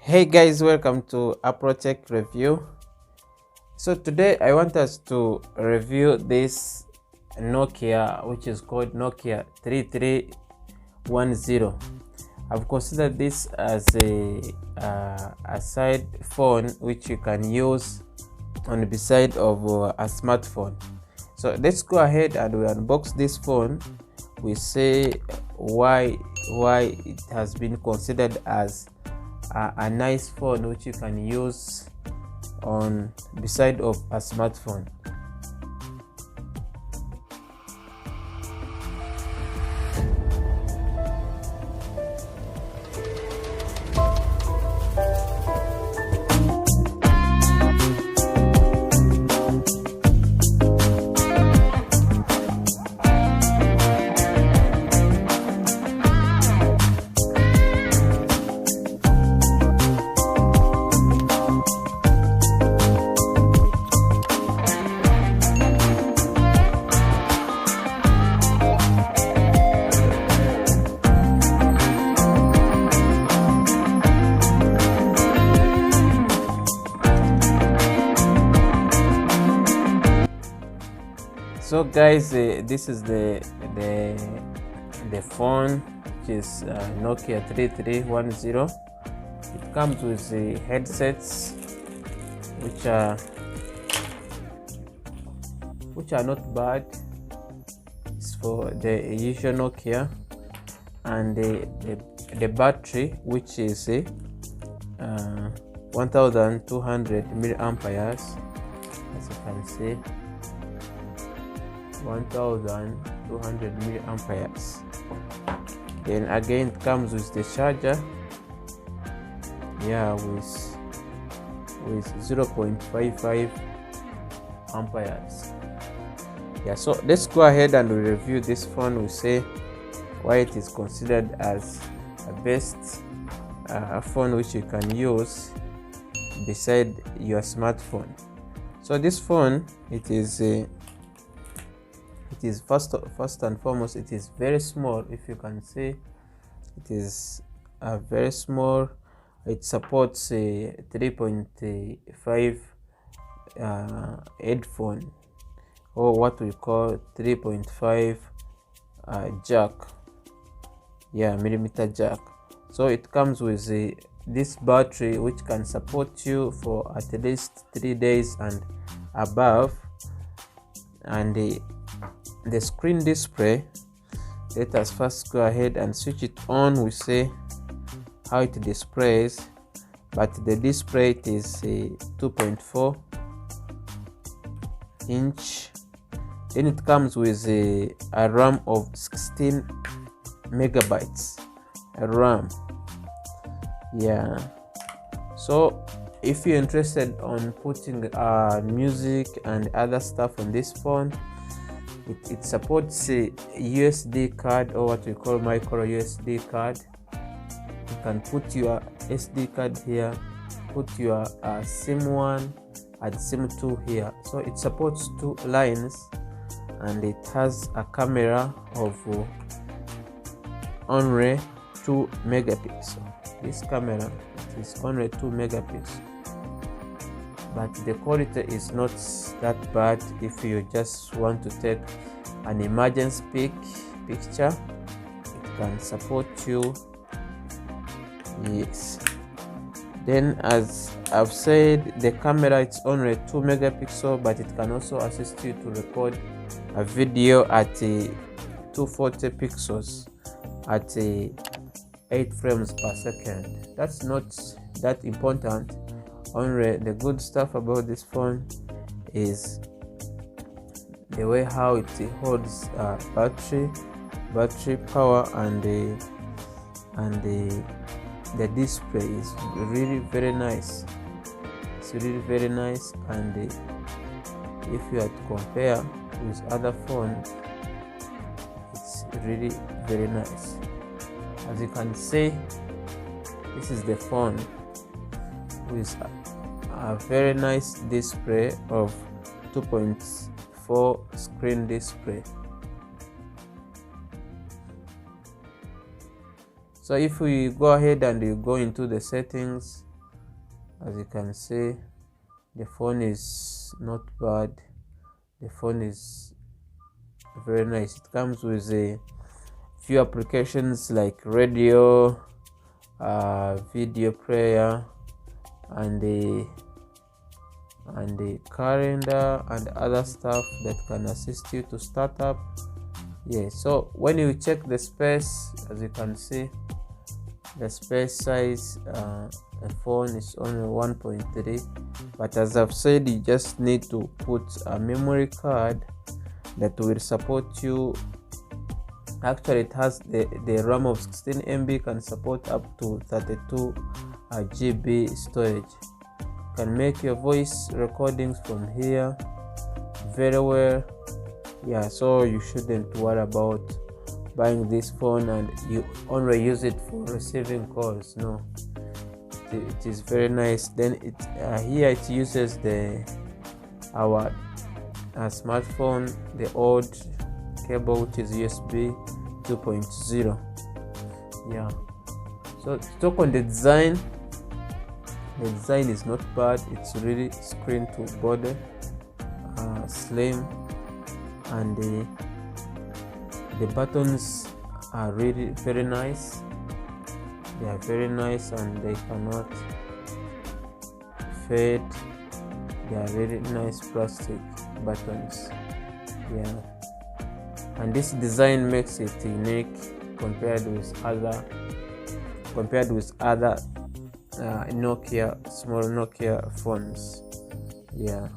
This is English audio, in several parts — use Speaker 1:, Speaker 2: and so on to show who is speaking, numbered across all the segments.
Speaker 1: Hey guys, welcome to Tech Review. So today I want us to review this Nokia, which is called Nokia 3310. I've considered this as a side phone which you can use on the beside of a smartphone. So let's go ahead and we unbox this phone. We say why it has been considered as a nice phone which you can use on beside of a smartphone. So guys, this is the phone, which is Nokia 3310. It comes with the headsets which are not bad. It's for the usual Nokia, and the battery, which is 1200 milliamperes, as you can see. 1200 milliamperes. Then again it comes with the charger, with 0.55 amperes. So let's go ahead and review this phone. We say why it is considered as a best phone which you can use beside your smartphone. So this phone, it is first and foremost, it is very small. If you can see, it is very small. It supports a 3.5 headphone, or what we call 3.5 jack, millimeter jack. So it comes with this battery which can support you for at least 3 days and above. And the screen display, let us first go ahead and switch it on. We say how it displays, but the display, it is 2.4 inch. Then it comes with a RAM of 16 megabytes RAM. So if you're interested on putting music and other stuff on this phone, it supports a USB card, or what we call micro USB card. You can put your SD card here, put your SIM 1 and SIM 2 here. So it supports 2 lines, and it has a camera of only 2 megapixels. This camera, it is only 2 megapixels, but the quality is not that bad. If you just want to take an emergency picture, it can support you. Then, as I've said, the camera, it's only 2 megapixels, but it can also assist you to record a video at 240 pixels at 8 frames per second. That's not that important. Only the good stuff about this phone is the way how it holds battery power, and the display is really very nice. It's really very nice, and if you had to compare with other phones, it's really very nice. As you can see, this is the phone with a very nice display of 2.4 screen display. So if we go ahead and you go into the settings, As you can see, the phone is not bad. The phone is very nice. It comes with a few applications like radio, video player, and the calendar and other stuff that can assist you to start up. Yeah, so when you check the space, as you can see, the space size a phone is only 1.3, but as I've said, you just need to put a memory card that will support you. Actually, it has the RAM of 16 MB, can support up to 32 GB storage. You can make your voice recordings from here very well. Yeah, so you shouldn't worry about buying this phone and you only use it for receiving calls. No, it is very nice. Then here it uses our smartphone, the old cable, which is USB 2.0. Yeah, so to talk on the design is not bad. It's really screen to body, slim, and the buttons are really very nice. They are very nice and they cannot fade. They are really nice plastic buttons. Yeah, and this design makes it unique compared with other small Nokia phones. Yeah,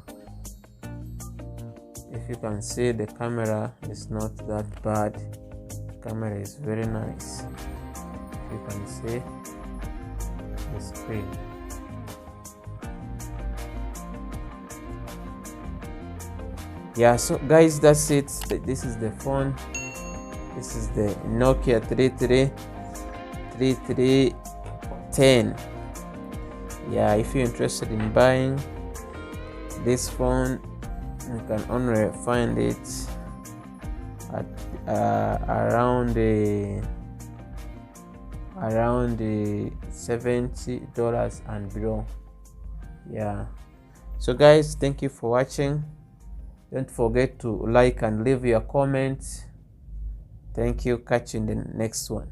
Speaker 1: if you can see, the camera is not that bad. The camera is very nice. You can see the screen. Yeah, so guys, that's it. This is the phone. This is the Nokia 3310. Yeah, if you're interested in buying this phone, you can only find it at around the $70 and below. Yeah, so guys, thank you for watching. Don't forget to like and leave your comments. Thank you. Catch you in the next one.